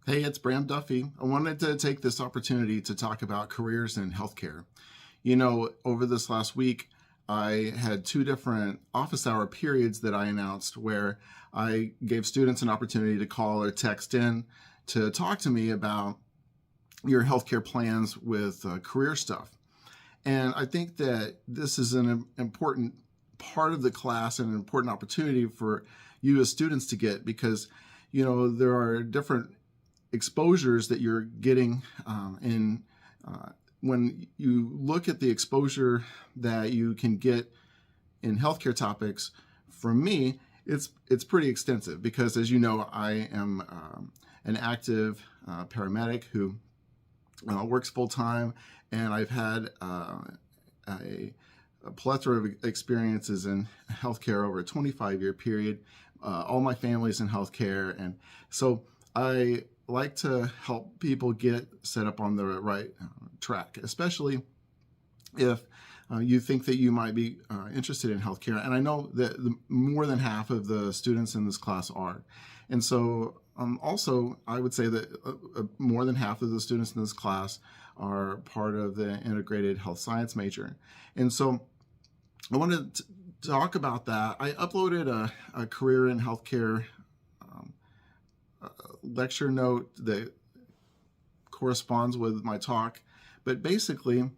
Hey, it's Bram Duffee. I wanted to take this opportunity to talk about careers in healthcare. Over this last week, I had two different office hour periods that I announced where I gave students an opportunity to call or text in to talk to me about your healthcare plans with career stuff. And I think that this is an important part of the class and an important opportunity for you as students to get because, there are different exposures that you're getting when you look at the exposure that you can get in healthcare topics. For me, it's pretty extensive because, as you know, I am an active paramedic who works full time, and I've had a plethora of experiences in healthcare over a 25-year period. All my family's in healthcare, and so I like to help people get set up on the right track, especially if you think that you might be interested in healthcare. And I know that more than half of the students in this class are. And so also, I would say that more than half of the students in this class are part of the integrated health science major. And so I wanted to talk about that. I uploaded a career in healthcare lecture note that corresponds with my talk, but basically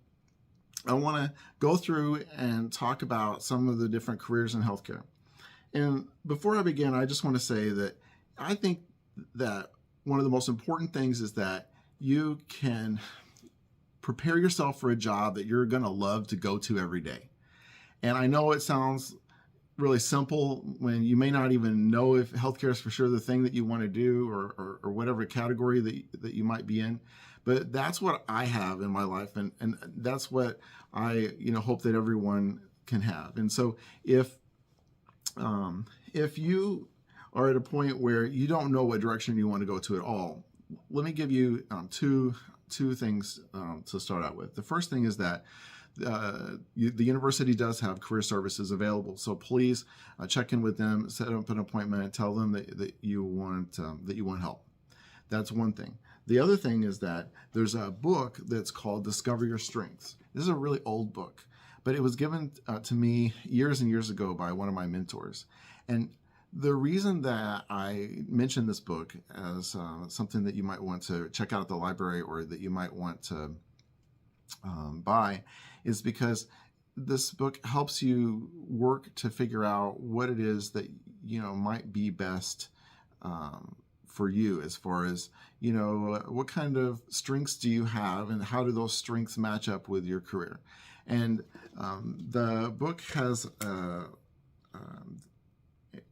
I want to go through and talk about some of the different careers in healthcare. And before I begin, I just want to say that I think that one of the most important things is that you can prepare yourself for a job that you're going to love to go to every day. And I know it sounds really simple when you may not even know if healthcare is for sure the thing that you want to do or whatever category that you might be in. But that's what I have in my life, and that's what I hope that everyone can have. And so if you are at a point where you don't know what direction you want to go to at all, let me give you two things to start out with. The first thing is that the university does have career services available, so please check in with them, set up an appointment, and tell them that you want help. That's one thing. The other thing is that there's a book that's called Discover Your Strengths. This is a really old book, but it was given to me years and years ago by one of my mentors. And the reason that I mentioned this book as something that you might want to check out at the library or that you might want to buy is because this book helps you work to figure out what it is that might be best for you, as far as what kind of strengths do you have and how do those strengths match up with your career. And the book has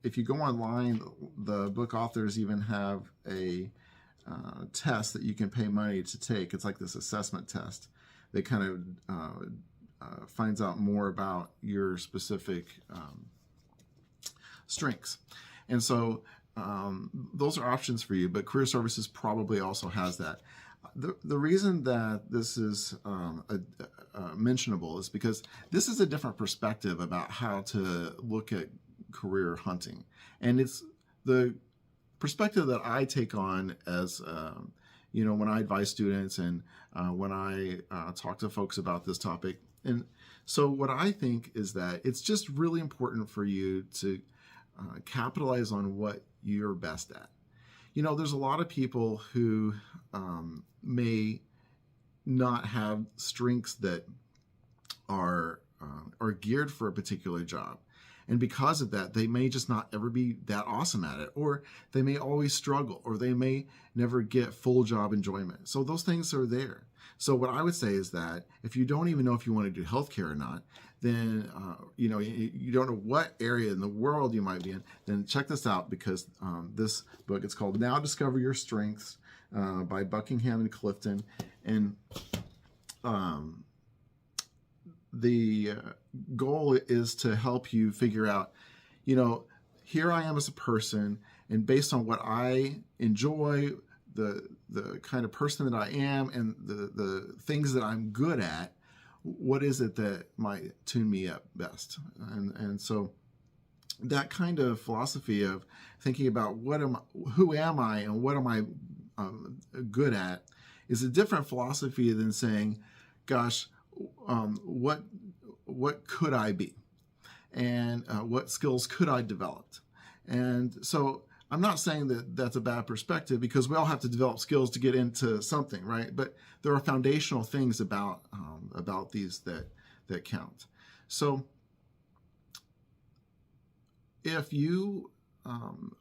if you go online, the book authors even have a test that you can pay money to take. It's like this assessment test that kind of finds out more about your specific strengths. And so those are options for you, but career services probably also has that. The reason that this is mentionable is because this is a different perspective about how to look at career hunting. And it's the perspective that I take on as when I advise students and when I talk to folks about this topic. And so what I think is that it's just really important for you to capitalize on what you're best at. There's a lot of people who may not have strengths that are geared for a particular job. And because of that, they may just not ever be that awesome at it, or they may always struggle, or they may never get full job enjoyment. So those things are there. So what I would say is that if you don't even know if you want to do healthcare or not, then you don't know what area in the world you might be in, then check this out, because this book, it's called Now Discover Your Strengths by Buckingham and Clifton. And the goal is to help you figure out, here I am as a person, and based on what I enjoy, the kind of person that I am, and the things that I'm good at, what is it that might tune me up best? And so that kind of philosophy of thinking about who am I and what am I good at is a different philosophy than saying, gosh, what could I be? And what skills could I develop? And so I'm not saying that that's a bad perspective, because we all have to develop skills to get into something, right? But there are foundational things about these that count. So if you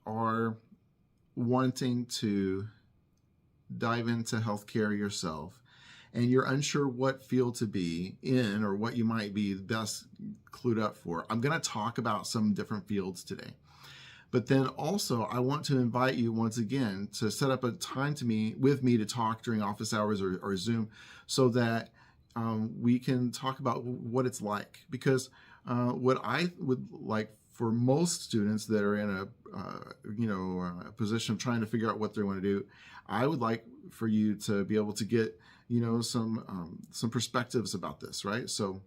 are wanting to dive into healthcare yourself, and you're unsure what field to be in or what you might be best clued up for, I'm going to talk about some different fields today. But then also, I want to invite you once again to set up a time with me to talk during office hours or Zoom, so that we can talk about what it's like. Because what I would like for most students that are in a position of trying to figure out what they want to do, I would like for you to be able to get some perspectives about this, right? So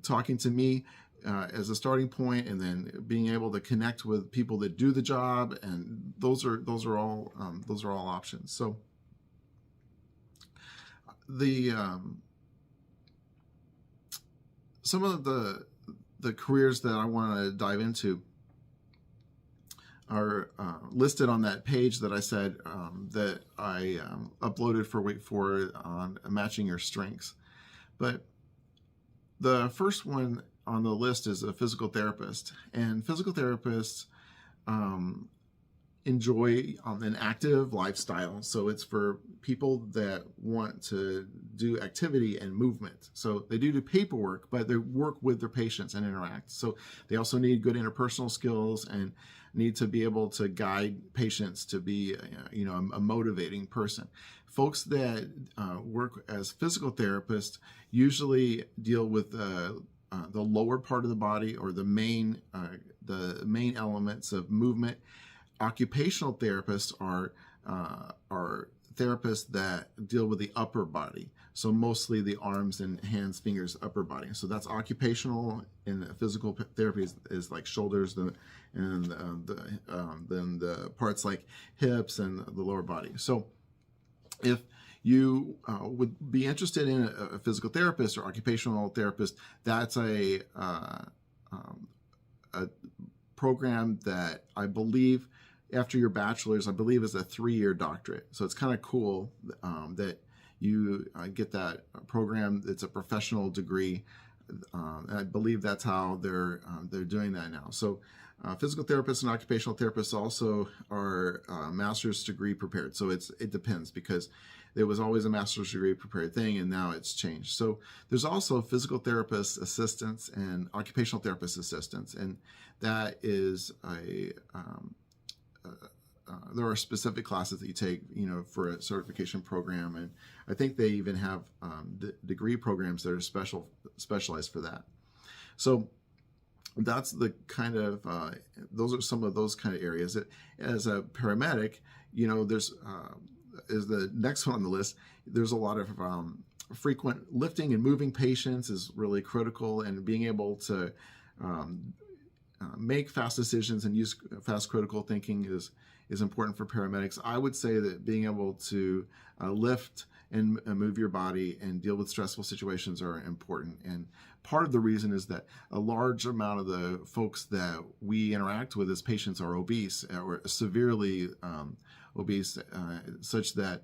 talking to me as a starting point, and then being able to connect with people that do the job, and those are all options. So the some of the careers that I want to dive into are listed on that page that I said that I uploaded for Wait For on matching your strengths. But the first one on the list is a physical therapist, and physical therapists enjoy an active lifestyle. So it's for people that want to do activity and movement. So they do paperwork, but they work with their patients and interact. So they also need good interpersonal skills and need to be able to guide patients to be a motivating person. Folks that work as physical therapists usually deal with the lower part of the body, or the main elements of movement. Occupational therapists are therapists that deal with the upper body, so mostly the arms and hands, fingers, upper body. So that's occupational, and physical therapy is like shoulders, then the parts like hips and the lower body. So if you would be interested in a physical therapist or occupational therapist, that's a program that I believe, after your bachelor's, I believe is a 3-year doctorate. So it's kind of cool that you get that program. It's a professional degree. And I believe that's how they're doing that now. So physical therapists and occupational therapists also are master's degree prepared. So it depends, because there was always a master's degree prepared thing, and now it's changed. So there's also physical therapist assistants and occupational therapist assistants, and that is there are specific classes that you take, for a certification program, and I think they even have degree programs that are specialized for that. So that's the kind of those are some of those kind of areas. As a paramedic, there's is the next one on the list. There's a lot of frequent lifting and moving patients is really critical, and being able to make fast decisions and use fast critical thinking is important for paramedics. I would say that being able to lift and move your body and deal with stressful situations are important. And part of the reason is that a large amount of the folks that we interact with as patients are obese or severely obese, such that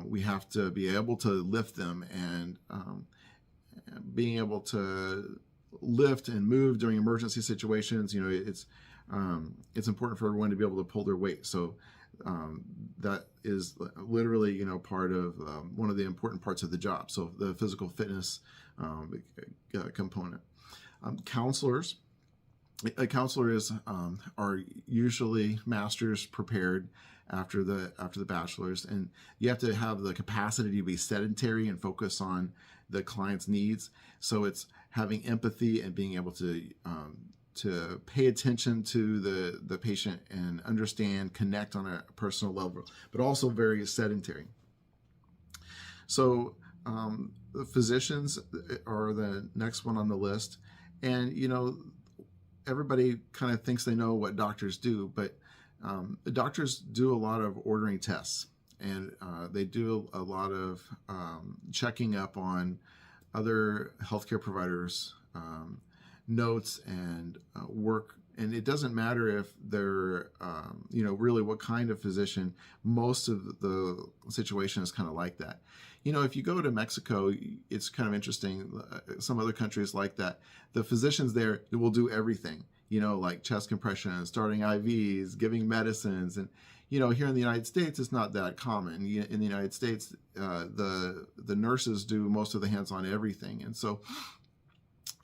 we have to be able to lift them, and being able to lift and move during emergency situations, it's important for everyone to be able to pull their weight. So that is literally part of one of the important parts of the job. So the physical fitness component. Counselors are usually masters prepared after the bachelor's, and you have to have the capacity to be sedentary and focus on the client's needs. So it's having empathy and being able to pay attention to the patient and understand, connect on a personal level, but also very sedentary. So the physicians are the next one on the list, and everybody kind of thinks they know what doctors do, but doctors do a lot of ordering tests, and they do a lot of checking up on other healthcare providers' notes and work. And it doesn't matter if they're, really what kind of physician. Most of the situation is kind of like that. If you go to Mexico, it's kind of interesting. Some other countries like that, the physicians there will do everything, like chest compression, starting IVs, giving medicines. And, here in the United States, it's not that common. In the United States, the nurses do most of the hands-on everything. And so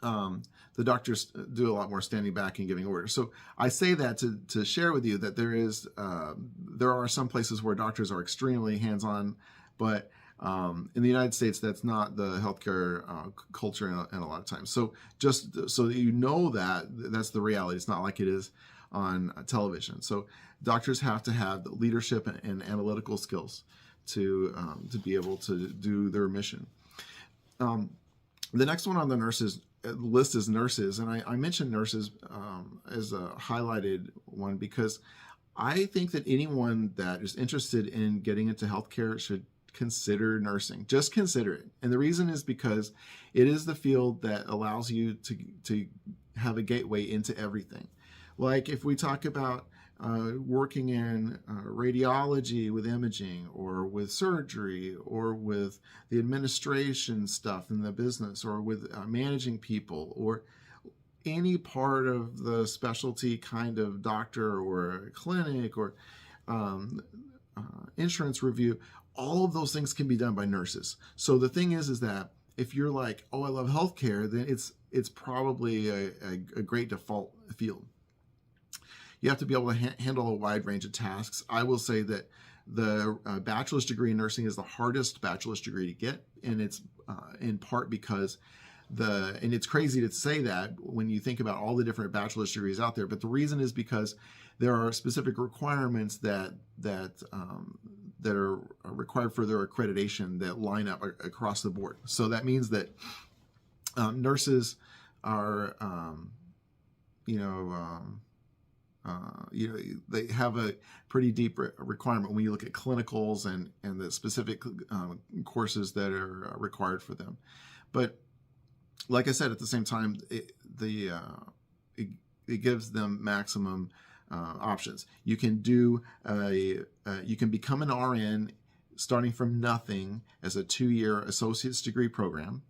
the doctors do a lot more standing back and giving orders. So I say that to share with you that there are some places where doctors are extremely hands-on, but in the United States, that's not the healthcare culture in a lot of times. So just so that that's the reality. It's not like it is on television. So doctors have to have the leadership and analytical skills to be able to do their mission. The next one on the list is nurses, and I mentioned nurses as a highlighted one because I think that anyone that is interested in getting into healthcare should consider nursing. Just consider it. And the reason is because it is the field that allows you to have a gateway into everything. Like if we talk about working in radiology with imaging, or with surgery, or with the administration stuff in the business, or with managing people, or any part of the specialty kind of doctor or clinic or insurance review, all of those things can be done by nurses. So the thing is that if you're like, oh, I love healthcare, then it's probably a great default field. You have to be able to handle a wide range of tasks. I will say that the bachelor's degree in nursing is the hardest bachelor's degree to get, and it's in part because and it's crazy to say that when you think about all the different bachelor's degrees out there, but the reason is because there are specific requirements that are required for their accreditation that line up across the board. So that means that nurses are, they have a pretty deep requirement when you look at clinicals and the specific courses that are required for them. But like I said, at the same time, it gives them maximum options. You can you can become an RN starting from nothing as a 2-year associate's degree program,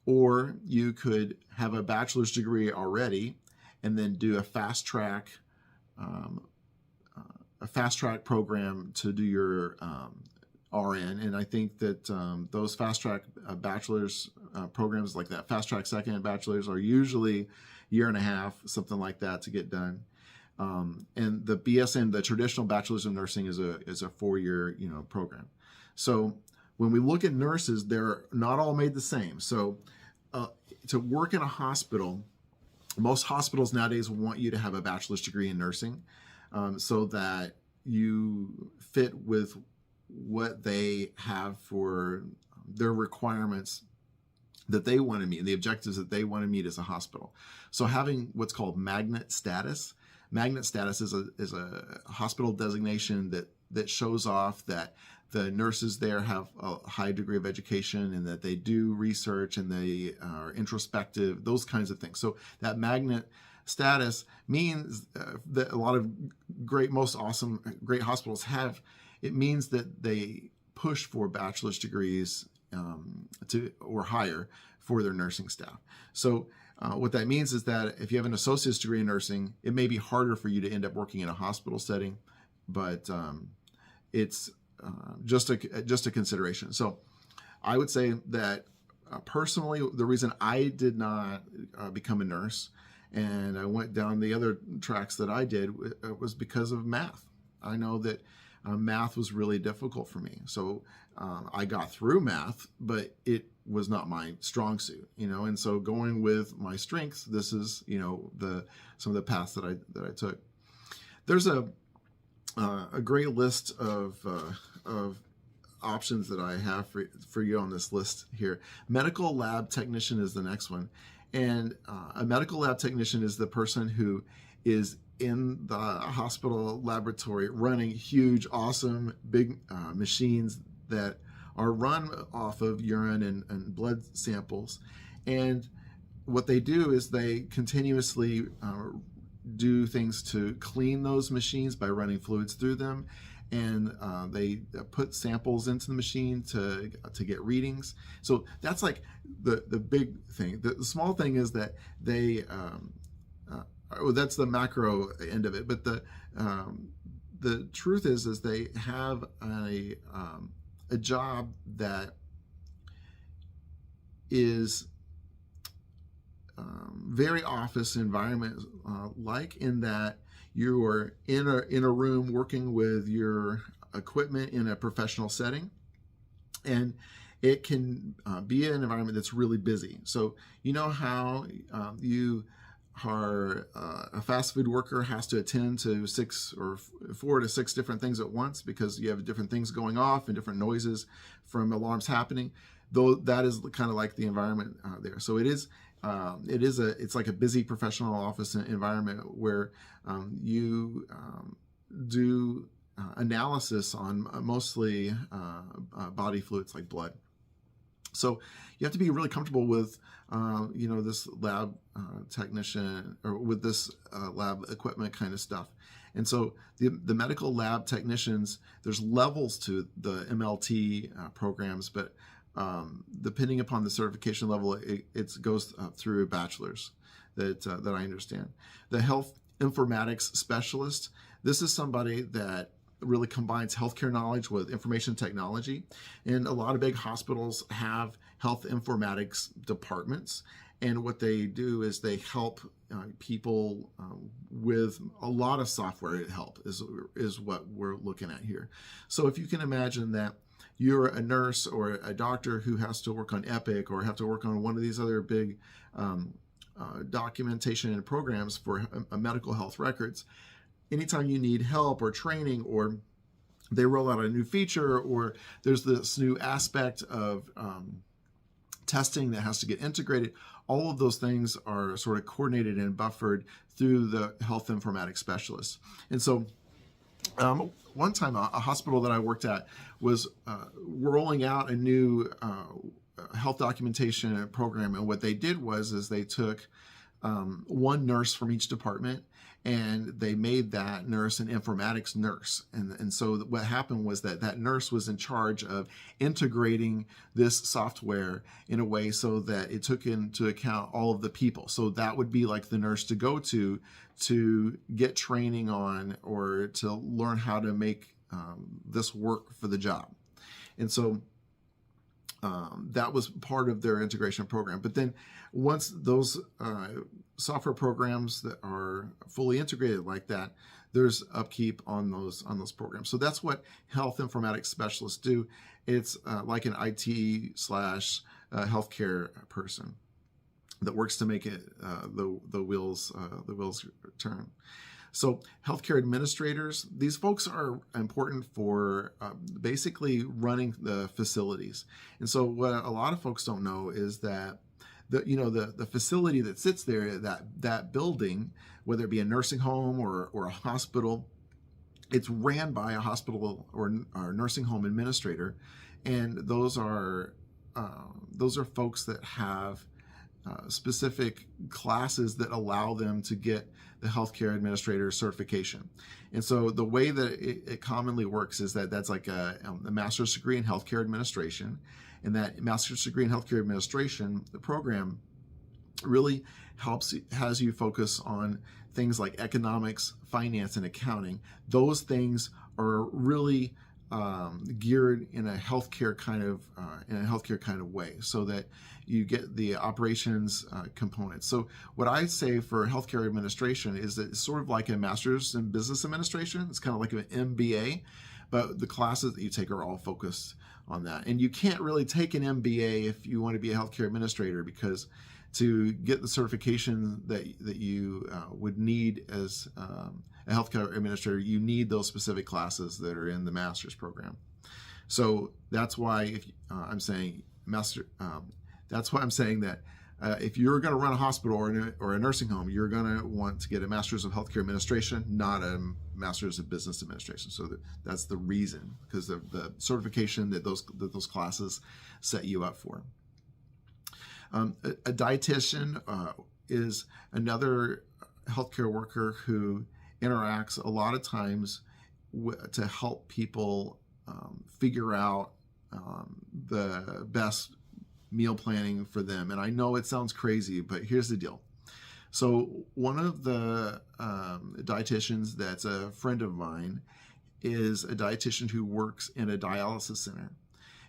or you could have a bachelor's degree already and then do a fast track program to do your RN. And I think that those fast track bachelor's programs, like that fast track second bachelor's, are usually a year and a half, something like that, to get done. And the BSN, the traditional bachelor's of nursing, is a 4-year program. So when we look at nurses, they're not all made the same. So to work in a hospital, most hospitals nowadays want you to have a bachelor's degree in nursing, so that you fit with what they have for their requirements that they want to meet and the objectives that they want to meet as a hospital. So having what's called magnet status is a hospital designation that shows off that the nurses there have a high degree of education and that they do research and they are introspective, those kinds of things. So that magnet status means that a lot of great hospitals have. It means that they push for bachelor's degrees or higher for their nursing staff. So what that means is that if you have an associate's degree in nursing, it may be harder for you to end up working in a hospital setting, but it's just a consideration. So I would say that personally, the reason I did not become a nurse and I went down the other tracks that I did was because of math. I know that math was really difficult for me. So I got through math, but it was not my strong suit, and so going with my strengths, this is, some of the paths that I took. There's a great list of options that I have for you on this list here. Medical lab technician is the next one. And a medical lab technician is the person who is in the hospital laboratory running huge, awesome, big machines that are run off of urine and blood samples. And what they do is they continuously do things to clean those machines by running fluids through them. And they put samples into the machine to get readings. So that's like the big thing. The small thing is that they well, that's the macro end of it. But the truth is they have a job that is very office environment like, in that you are in a room working with your equipment in a professional setting, and it can be an environment that's really busy. So you know how you are a fast food worker has to attend to 4 to 6 different things at once because you have different things going off and different noises from alarms happening. Though that is kind of like the environment there. So it's like a busy professional office environment where you do analysis on mostly body fluids like blood. So you have to be really comfortable with this lab technician, or with this lab equipment kind of stuff. And so the medical lab technicians, there's levels to the MLT programs, but depending upon the certification level, it goes through a bachelor's that I understand. The health informatics specialist, this is somebody that really combines healthcare knowledge with information technology. And a lot of big hospitals have health informatics departments. And what they do is they help people with a lot of software help is what we're looking at here. So if you can imagine that you're a nurse or a doctor who has to work on Epic or have to work on one of these other big documentation and programs for medical health records, anytime you need help or training, or they roll out a new feature, or there's this new aspect of testing that has to get integrated, all of those things are sort of coordinated and buffered through the health informatics specialists. And so one time a hospital that I worked at was rolling out a new health documentation program. And what they did was they took one nurse from each department, and they made that nurse an informatics nurse. And so what happened was that nurse was in charge of integrating this software in a way so that it took into account all of the people. So that would be like the nurse to go to get training on, or to learn how to make this work for the job. And so that was part of their integration program. But then once those software programs that are fully integrated like that, there's upkeep on those programs. So that's what health informatics specialists do. It's like an IT / healthcare person that works to make it the wheels turn. So healthcare administrators, these folks are important for basically running the facilities. And so what a lot of folks don't know is that the facility that sits there, that building, whether it be a nursing home or a hospital, it's ran by a hospital or nursing home administrator, and those are folks that have specific classes that allow them to get the healthcare administrator certification. And so the way that it commonly works is that's like a master's degree in healthcare administration. And that master's degree in healthcare administration, the program really has you focus on things like economics, finance, and accounting. Those things are really geared in a healthcare kind of way, so that you get the operations components. So what I say for healthcare administration is that it's sort of like a master's in business administration. It's kind of like an MBA, but the classes that you take are all focused on that. And you can't really take an MBA if you want to be a healthcare administrator, because to get the certification that you would need as a healthcare administrator, you need those specific classes that are in the master's program. So that's why I'm saying that if you're going to run a hospital or a nursing home, you're going to want to get a master's of healthcare administration, not a master's of business administration. So that's the reason, because of the certification that those classes set you up for. A dietitian is another healthcare worker who interacts a lot of times to help people figure out the best meal planning for them. And I know it sounds crazy, but here's the deal. So one of the dietitians that's a friend of mine is a dietitian who works in a dialysis center.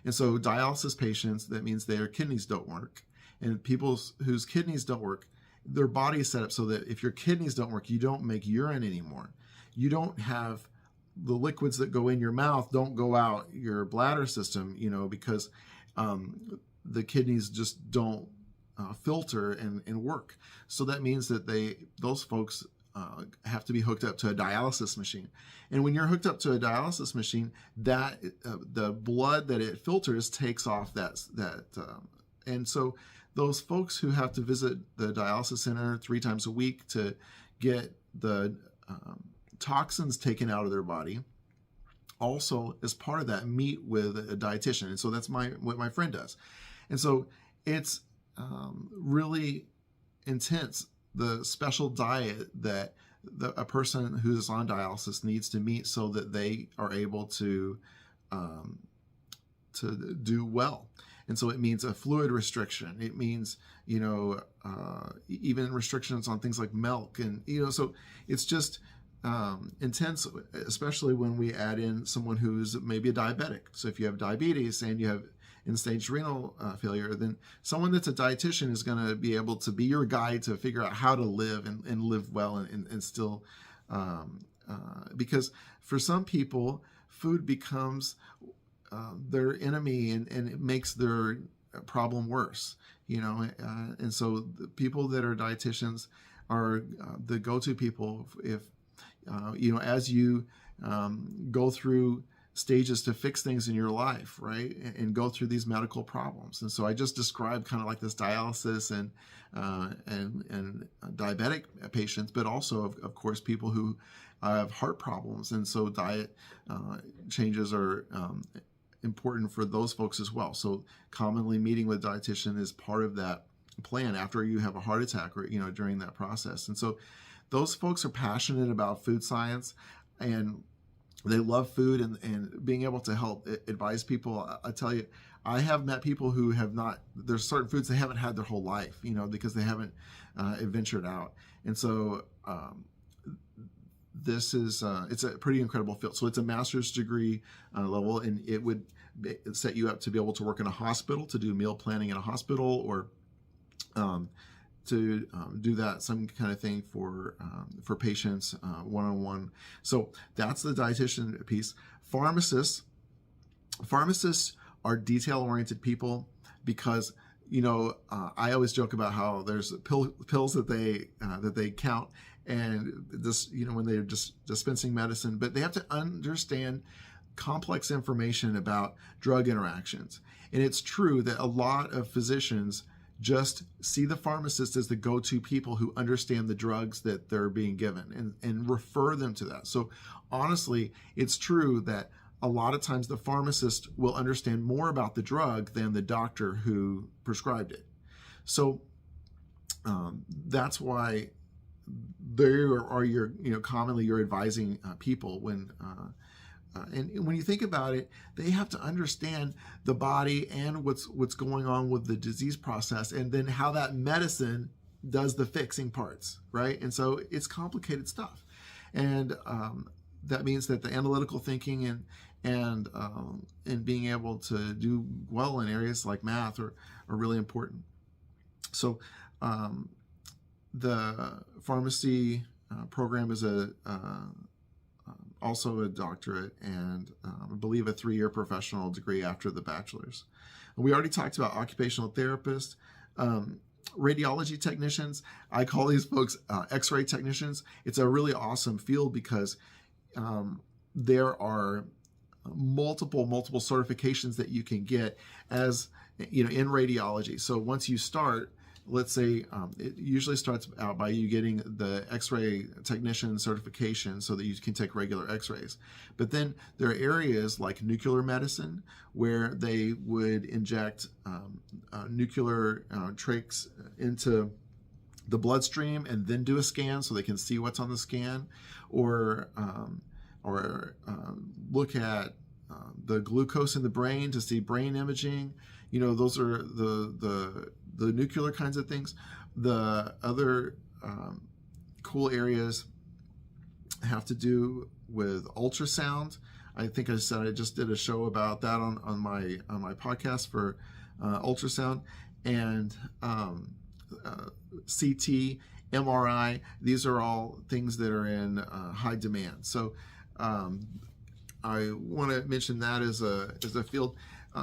And so dialysis patients, that means their kidneys don't work. And people whose kidneys don't work, their body is set up so that if your kidneys don't work, you don't make urine anymore. You don't have the liquids that go in your mouth don't go out your bladder system, because the kidneys just don't filter and work. So that means that those folks have to be hooked up to a dialysis machine. And when you're hooked up to a dialysis machine, that the blood that it filters takes off and so those folks who have to visit the dialysis center 3 times a week to get the toxins taken out of their body, also as part of that meet with a dietitian. And so that's what my friend does. And so it's really intense, the special diet that a person who's on dialysis needs to meet so that they are able to do well. And so it means a fluid restriction. It means, even restrictions on things like milk. And, so it's just intense, especially when we add in someone who's maybe a diabetic. So if you have diabetes and you have end-stage renal failure, then someone that's a dietitian is going to be able to be your guide to figure out how to live and live well and still, because for some people, food becomes their enemy and it makes their problem worse, and so the people that are dietitians are the go-to people if, as you go through stages to fix things in your life, right, and go through these medical problems. And so I just described kind of like this dialysis and diabetic patients, but also of course people who have heart problems, and so diet changes are important for those folks as well. So commonly meeting with a dietitian is part of that plan after you have a heart attack or during that process. And so those folks are passionate about food science and they love food and being able to help advise people. I tell you, I have met people who have not, there's certain foods they haven't had their whole life, because they haven't ventured out. And so this is, it's a pretty incredible field. So it's a master's degree level, and it would set you up to be able to work in a hospital, to do meal planning in a hospital, or to do that, some kind of thing for patients one-on-one. So that's the dietitian piece. Pharmacists are detail-oriented people because, I always joke about how there's pills that they count, and this, when they're just dispensing medicine, but they have to understand complex information about drug interactions. And it's true that a lot of physicians just see the pharmacist as the go-to people who understand the drugs that they're being given and refer them to that. So honestly, it's true that a lot of times the pharmacist will understand more about the drug than the doctor who prescribed it. So that's why there are your, commonly you're advising people when, and when you think about it, they have to understand the body and what's going on with the disease process, and then how that medicine does the fixing parts, right? And so it's complicated stuff, and that means that the analytical thinking and being able to do well in areas like math are really important. So the pharmacy program is also a doctorate, and I believe a 3-year professional degree after the bachelor's. We already talked about occupational therapists, radiology technicians. I call these folks X-ray technicians. It's a really awesome field because there are multiple certifications that you can get as in radiology. So once you start, let's say it usually starts out by you getting the x-ray technician certification so that you can take regular x-rays. But then there are areas like nuclear medicine where they would inject nuclear trachs into the bloodstream and then do a scan so they can see what's on the scan, or look at the glucose in the brain to see brain imaging. Those are the nuclear kinds of things. The other cool areas have to do with ultrasound. I think I said I just did a show about that on my podcast for ultrasound, and CT, MRI. These are all things that are in high demand. So I want to mention that as a field.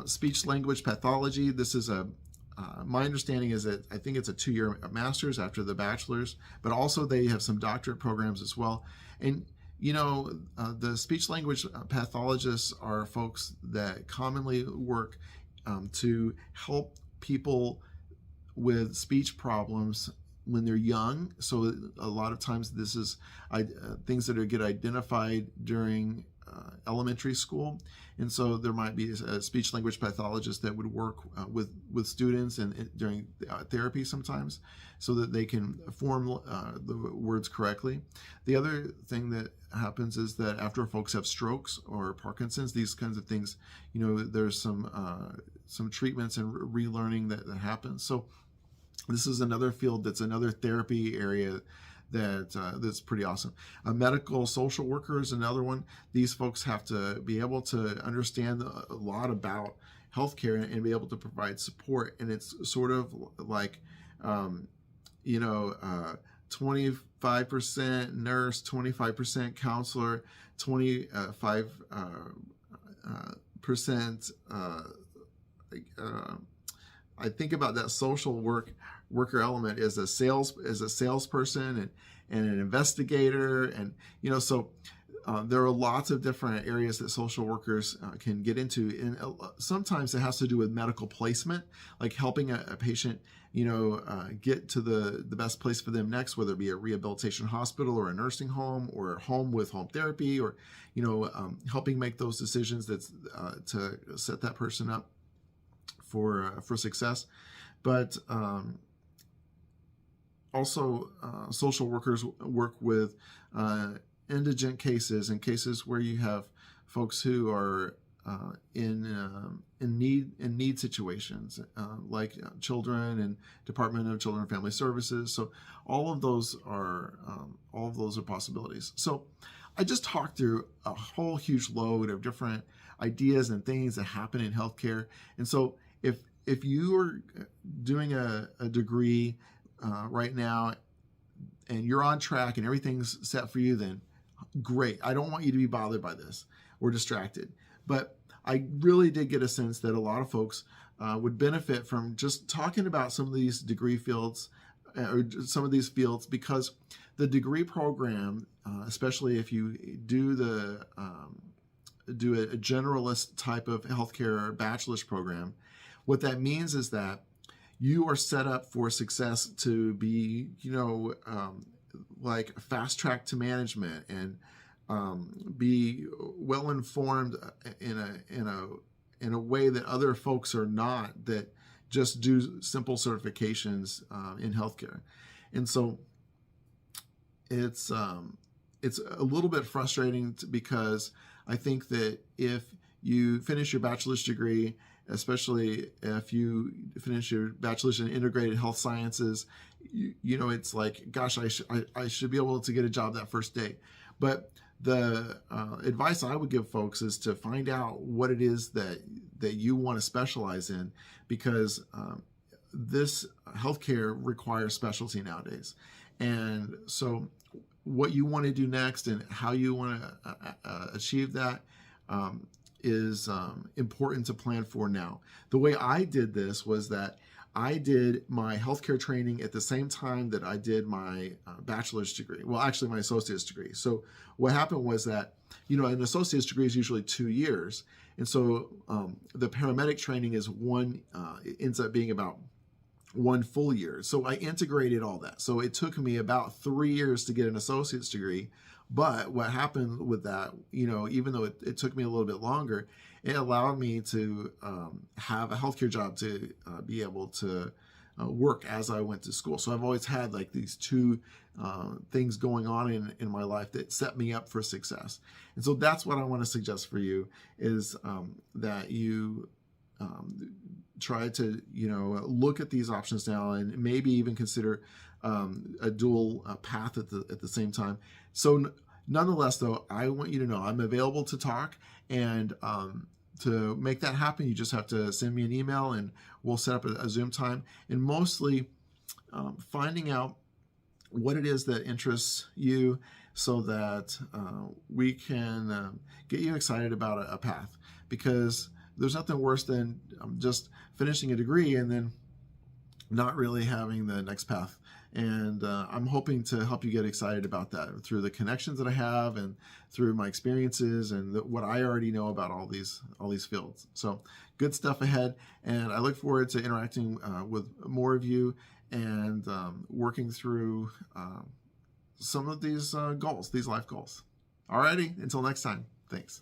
Speech language pathology. This is my understanding is that I think it's a 2-year master's after the bachelor's, but also they have some doctorate programs as well. And the speech language pathologists are folks that commonly work to help people with speech problems when they're young. So a lot of times this is things that get identified during elementary school, and so there might be a speech language pathologist that would work with students and during therapy sometimes, so that they can form the words correctly. The other thing that happens is that after folks have strokes or Parkinson's, these kinds of things, there's some treatments and relearning that happens. So this is another field that's another therapy area that's pretty awesome. Medical social worker is another one. These folks have to be able to understand a lot about healthcare and be able to provide support. And it's sort of like, 25% nurse, 25% counselor, 25% I think about that social worker element as a salesperson and an investigator, and so there are lots of different areas that social workers can get into, and sometimes it has to do with medical placement, like helping a patient get to the best place for them next, whether it be a rehabilitation hospital or a nursing home or a home with home therapy, or helping make those decisions that's to set that person up for success. But also social workers work with indigent cases and cases where you have folks who are in need situations, like children and Department of Children and Family Services. So all of those are possibilities. So I just talked through a whole huge load of different ideas and things that happen in healthcare. And so if you are doing a degree right now and you're on track and everything's set for you, then great. I don't want you to be bothered by this or distracted. But I really did get a sense that a lot of folks would benefit from just talking about some of these degree fields or some of these fields, because the degree program, especially if you do a generalist type of healthcare bachelor's program, what that means is that you are set up for success to be, like fast track to management and be well informed in a way that other folks are not, that just do simple certifications in healthcare. And so it's a little bit frustrating because I think that if you finish your bachelor's degree, especially if you finish your bachelor's in integrated health sciences, it's like, gosh, I should be able to get a job that first day. But the advice I would give folks is to find out what it is that you want to specialize in, because this healthcare requires specialty nowadays. And so what you want to do next and how you want to achieve that is important to plan for now. The way I did this was that I did my healthcare training at the same time that I did my bachelor's degree. Well, actually my associate's degree. So what happened was that, an associate's degree is usually 2 years. And so the paramedic training is it ends up being about 1 full year. So I integrated all that. So it took me about 3 years to get an associate's degree. But what happened with that, even though it took me a little bit longer, it allowed me to have a healthcare job to be able to work as I went to school. So I've always had like these two things going on in my life that set me up for success. And so that's what I want to suggest for you is that you try to look at these options now, and maybe even consider a dual path at the same time. So nonetheless, though, I want you to know I'm available to talk, and to make that happen, you just have to send me an email, and we'll set up a Zoom time. And mostly finding out what it is that interests you, so that we can get you excited about a path, because there's nothing worse than just finishing a degree and then not really having the next path. And I'm hoping to help you get excited about that through the connections that I have, and through my experiences, and what I already know about all these fields. So good stuff ahead, and I look forward to interacting with more of you, and working through some of these goals, these life goals. Alrighty, until next time, thanks.